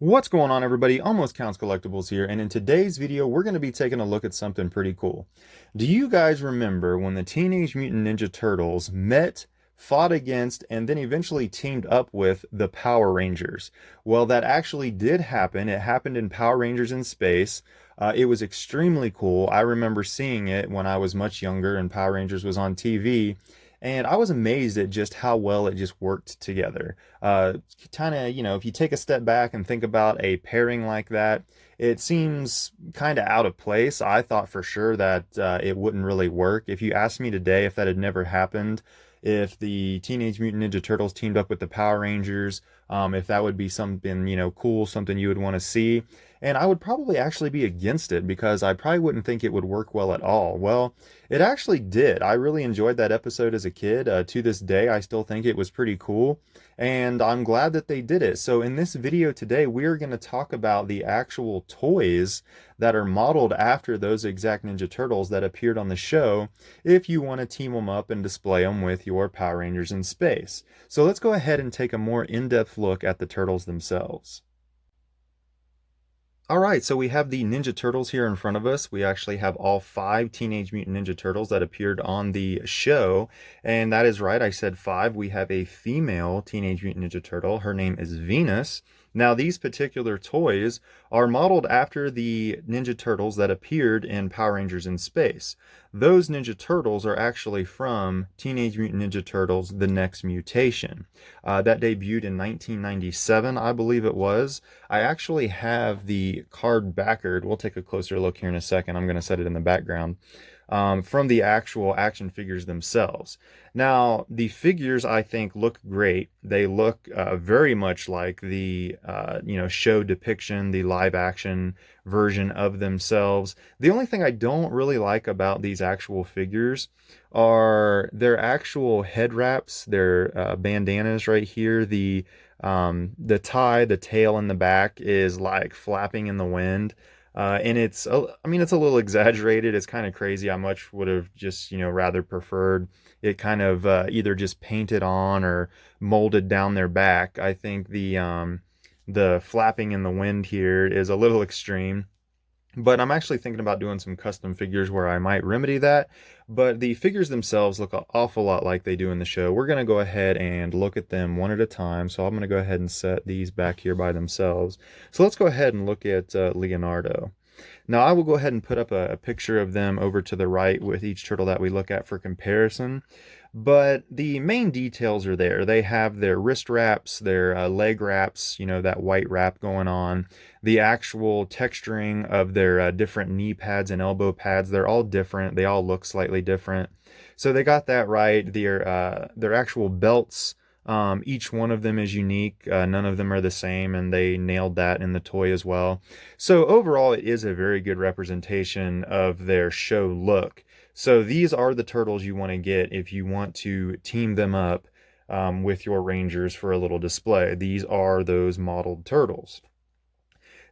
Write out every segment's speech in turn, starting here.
What's going on, everybody? Almost Counts Collectibles here, and in today's video, we're going to be taking a look at something pretty cool. Do you guys remember when the Teenage Mutant Ninja Turtles met, fought against, and then eventually teamed up with the Power Rangers? Well, that actually did happen. It happened in Power Rangers in Space. It was extremely cool. I remember seeing it when I was much younger and Power Rangers was on TV. And I was amazed at just how well it just worked together. Kind of, if you take a step back and think about a pairing like that, it seems kind of out of place. I thought for sure that it wouldn't really work. If you asked me today if that had never happened, if the Teenage Mutant Ninja Turtles teamed up with the Power Rangers, if that would be something, cool, something you would want to see. And I would probably actually be against it because I probably wouldn't think it would work well at all. Well, it actually did. I really enjoyed that episode as a kid. To this day, I still think it was pretty cool, and I'm glad that they did it. So in this video today, we're going to talk about the actual toys that are modeled after those exact Ninja Turtles that appeared on the show, if you want to team them up and display them with your Power Rangers in space. So let's go ahead and take a more in-depth look at the turtles themselves. All right, so we have the Ninja Turtles here in front of us. We actually have all five Teenage Mutant Ninja Turtles that appeared on the show. And that is right, I said five. We have a female Teenage Mutant Ninja Turtle. Her name is Venus. Now, these particular toys are modeled after the Ninja Turtles that appeared in Power Rangers in Space. Those Ninja Turtles are actually from Teenage Mutant Ninja Turtles, The Next Mutation. That debuted in 1997, I believe it was. I actually have the card backered. We'll take a closer look here in a second. I'm going to set it in the background. From the actual action figures themselves. Now, the figures I think look great. They look very much like the show depiction, the live action version of themselves. The only thing I don't really like about these actual figures are their actual head wraps, their bandanas right here. The tie, the tail in the back is like flapping in the wind. And it's a little exaggerated. It's kind of crazy. I much would have just, rather preferred it kind of either just painted on or molded down their back. I think the flapping in the wind here is a little extreme. But I'm actually thinking about doing some custom figures where I might remedy that. But the figures themselves look an awful lot like they do in the show. We're going to go ahead and look at them one at a time. So I'm going to go ahead and set these back here by themselves. So let's go ahead and look at Leonardo. Now I will go ahead and put up a picture of them over to the right with each turtle that we look at for comparison. But the main details are there. They have their wrist wraps, their leg wraps, that white wrap going on. The actual texturing of their different knee pads and elbow pads, they're all different. They all look slightly different. So they got that right. Their actual belts, each one of them is unique. None of them are the same, and they nailed that in the toy as well. So overall, it is a very good representation of their show look. So these are the turtles you want to get if you want to team them up with your Rangers for a little display. These are those modeled turtles.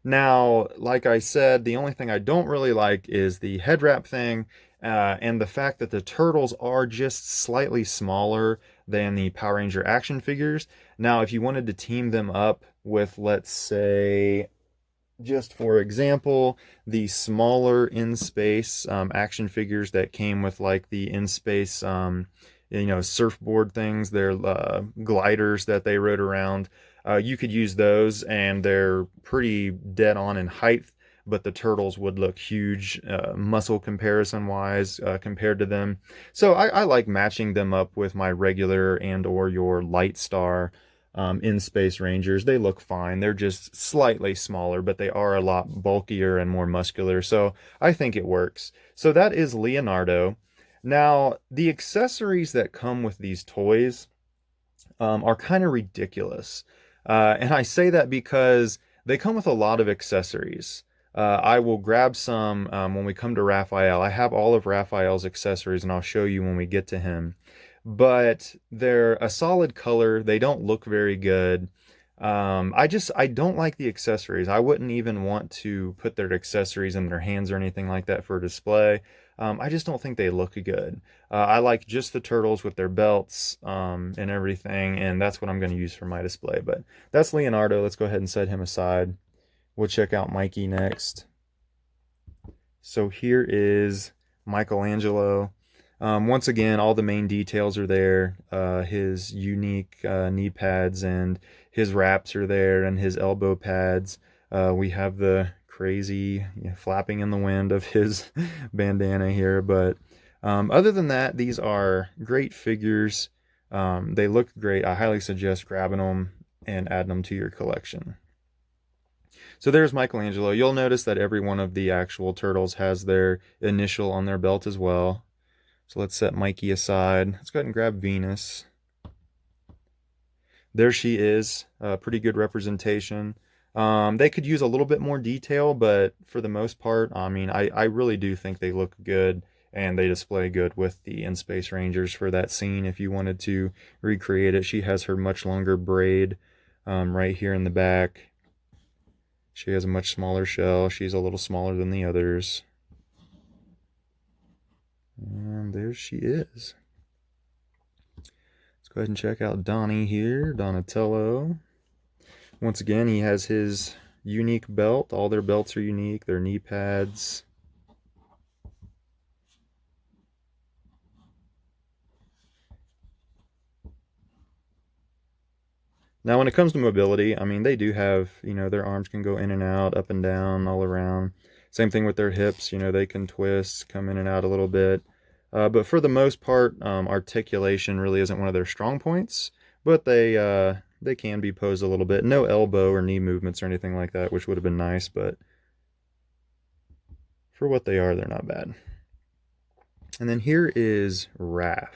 Now, like I said, the only thing I don't really like is the head wrap thing, and the fact that the turtles are just slightly smaller than the Power Ranger action figures. Now, if you wanted to team them up with, let's say, just for example, the smaller in space action figures that came with like the in space surfboard things, their gliders that they rode around. You could use those, and they're pretty dead on in height, but the turtles would look huge, muscle comparison wise, compared to them. So I like matching them up with my regular and or your light star in Space Rangers. They look fine. They're just slightly smaller, but they are a lot bulkier and more muscular. So I think it works. So that is Leonardo. Now, the accessories that come with these toys are kind of ridiculous. And I say that because they come with a lot of accessories. I will grab some when we come to Raphael. I have all of Raphael's accessories, and I'll show you when we get to him. But they're a solid color. They don't look very good. I don't like the accessories. I wouldn't even want to put their accessories in their hands or anything like that for display. I just don't think they look good. I like just the turtles with their belts and everything, and that's what I'm going to use for my display. But that's Leonardo. Let's go ahead and set him aside. We'll check out Mikey next. So here is Michelangelo. Once again, all the main details are there. His unique knee pads and his wraps are there, and his elbow pads. We have the crazy flapping in the wind of his bandana here. But other than that, these are great figures. They look great. I highly suggest grabbing them and adding them to your collection. So there's Michelangelo. You'll notice that every one of the actual turtles has their initial on their belt as well. So let's set Mikey aside. Let's go ahead and grab Venus. There she is. Pretty good representation. They could use a little bit more detail, but for the most part, I mean, I really do think they look good and they display good with the In Space Rangers for that scene. If you wanted to recreate it, she has her much longer braid right here in the back. She has a much smaller shell. She's a little smaller than the others. And there she is. Let's go ahead and check out Donnie here, Donatello. Once again, he has his unique belt. All their belts are unique. Their knee pads. Now, when it comes to mobility, I mean, they do have, their arms can go in and out, up and down, all around. Same thing with their hips, they can twist, come in and out a little bit. But for the most part, articulation really isn't one of their strong points, but they can be posed a little bit. No elbow or knee movements or anything like that, which would have been nice, but for what they are, they're not bad. And then here is Raphael.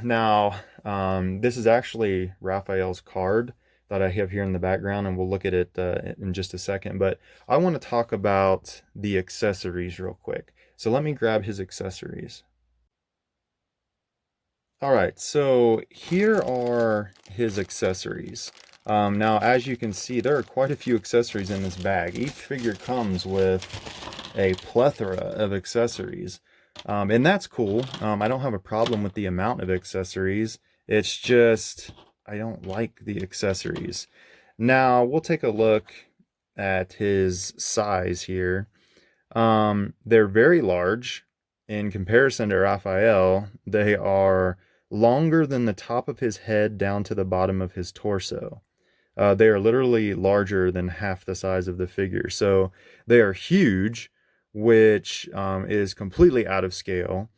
Now, this is actually Raphael's card that I have here in the background, and we'll look at it in just a second. But I want to talk about the accessories real quick. So let me grab his accessories. All right, so here are his accessories. Now, as you can see, there are quite a few accessories in this bag. Each figure comes with a plethora of accessories. And that's cool. I don't have a problem with the amount of accessories. It's just, I don't like the accessories. Now, we'll take a look at his size here. They're very large. In comparison to Raphael, they are longer than the top of his head down to the bottom of his torso. They are literally larger than half the size of the figure. So they are huge, which is completely out of scale.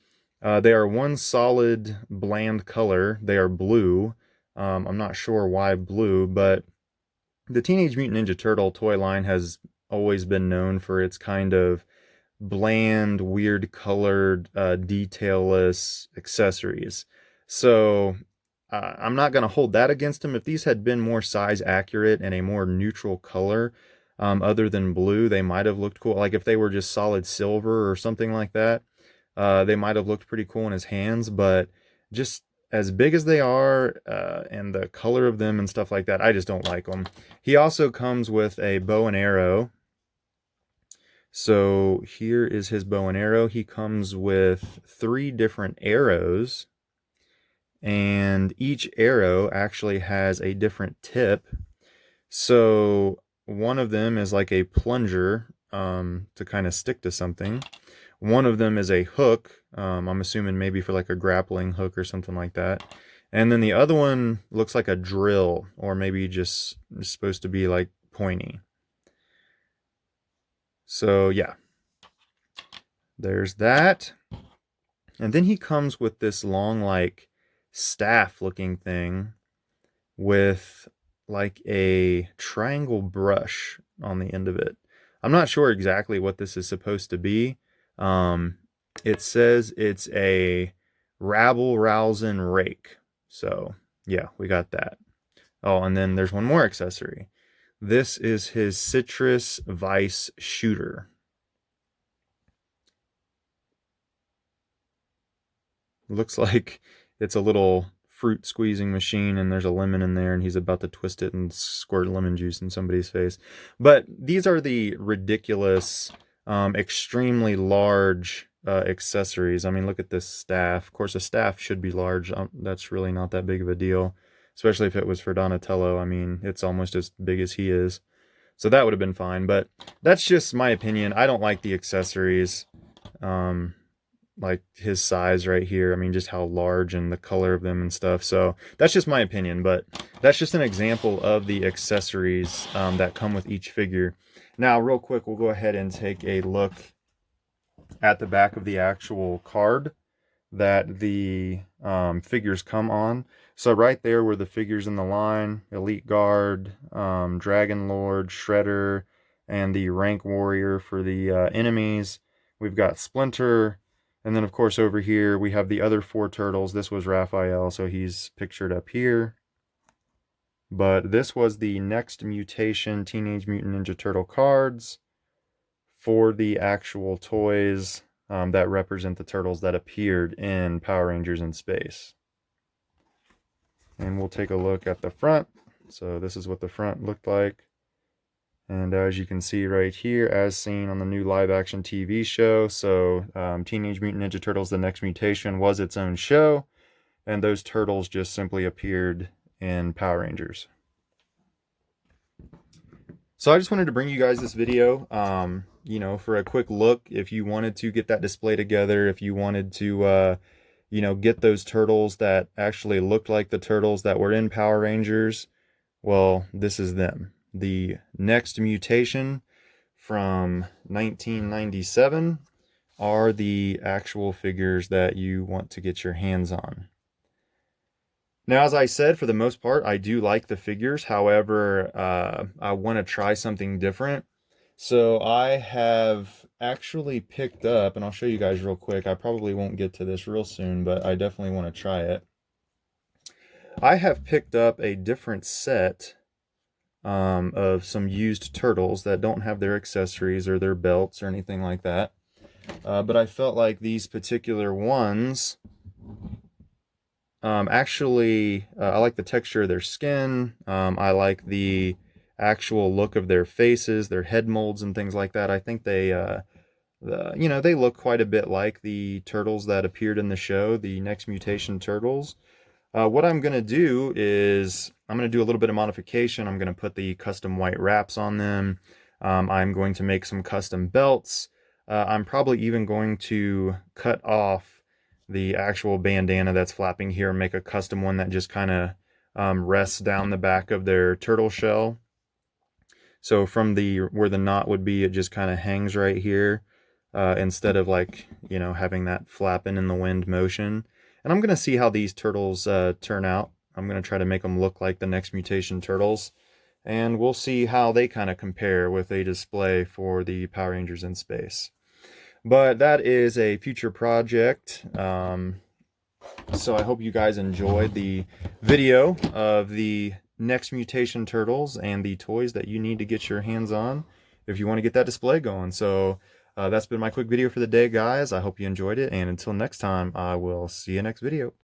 They are one solid bland color. They are blue. I'm not sure why blue, but the Teenage Mutant Ninja Turtle toy line has always been known for its kind of bland, weird colored, detailless accessories. So I'm not going to hold that against them. If these had been more size accurate and a more neutral color, other than blue, they might have looked cool. Like if they were just solid silver or something like that, they might have looked pretty cool in his hands. But just as big as they are, and the color of them and stuff like that, I just don't like them. He also comes with a bow and arrow. So here is his bow and arrow. He comes with 3 different arrows, and each arrow actually has a different tip. So one of them is like a plunger to kind of stick to something. One of them is a hook. I'm assuming maybe for like a grappling hook or something like that. And then the other one looks like a drill, or maybe just supposed to be like pointy. So yeah, there's that. And then he comes with this long like staff looking thing with like a triangle brush on the end of it. I'm not sure exactly what this is supposed to be. It says it's a rabble-rousing rake. So yeah, we got that. Oh, and then there's one more accessory. This is his citrus vice shooter. Looks like it's a little fruit squeezing machine, and there's a lemon in there, and he's about to twist it and squirt lemon juice in somebody's face. But these are the ridiculous extremely large accessories. I mean, look at this staff. Of course, a staff should be large. That's really not that big of a deal, especially if it was for Donatello. I mean, it's almost as big as he is. So that would have been fine, but that's just my opinion. I don't like the accessories. Um, like his size right here. I mean, just how large and the color of them and stuff. So that's just my opinion, but that's just an example of the accessories that come with each figure. Now, real quick, we'll go ahead and take a look at the back of the actual card that the figures come on. So right there were the figures in the line: Elite Guard, Dragon Lord, Shredder, and the Rank Warrior for the enemies. We've got Splinter, and then of course over here we have the other 4 turtles. This was Raphael, so he's pictured up here. But this was the Next Mutation Teenage Mutant Ninja Turtle cards for the actual toys that represent the turtles that appeared in Power Rangers in Space. And we'll take a look at the front. So this is what the front looked like. And as you can see right here, as seen on the new live-action TV show, so Teenage Mutant Ninja Turtles: The Next Mutation was its own show, and those turtles just simply appeared in Power Rangers. So I just wanted to bring you guys this video, you know, for a quick look. If you wanted to get that display together, if you wanted to, you know, get those turtles that actually looked like the turtles that were in Power Rangers, well, this is them. The Next Mutation from 1997 are the actual figures that you want to get your hands on. Now, as I said, for the most part, I do like the figures. However, I want to try something different. So I have actually picked up, and I'll show you guys real quick. I probably won't get to this real soon, but I definitely want to try it. I have picked up a different set of some used turtles that don't have their accessories or their belts or anything like that. But I felt like these particular ones... actually, I like the texture of their skin. I like the actual look of their faces, their head molds and things like that. I think they, you know, they look quite a bit like the turtles that appeared in the show, the Next Mutation turtles. What I'm going to do is I'm going to do a little bit of modification. I'm going to put the custom white wraps on them. I'm going to make some custom belts. I'm probably even going to cut off the actual bandana that's flapping here and make a custom one that just kind of rests down the back of their turtle shell. So from the where the knot would be, it just kind of hangs right here instead of, like, you know, having that flapping in the wind motion. And I'm going to see how these turtles turn out. I'm going to try to make them look like the Next Mutation turtles. And we'll see how they kind of compare with a display for the Power Rangers in Space. But that is a future project. So I hope you guys enjoyed the video of the Next Mutation turtles and the toys that you need to get your hands on if you want to get that display going. So that's been my quick video for the day, guys. I hope you enjoyed it. And until next time, I will see you next video.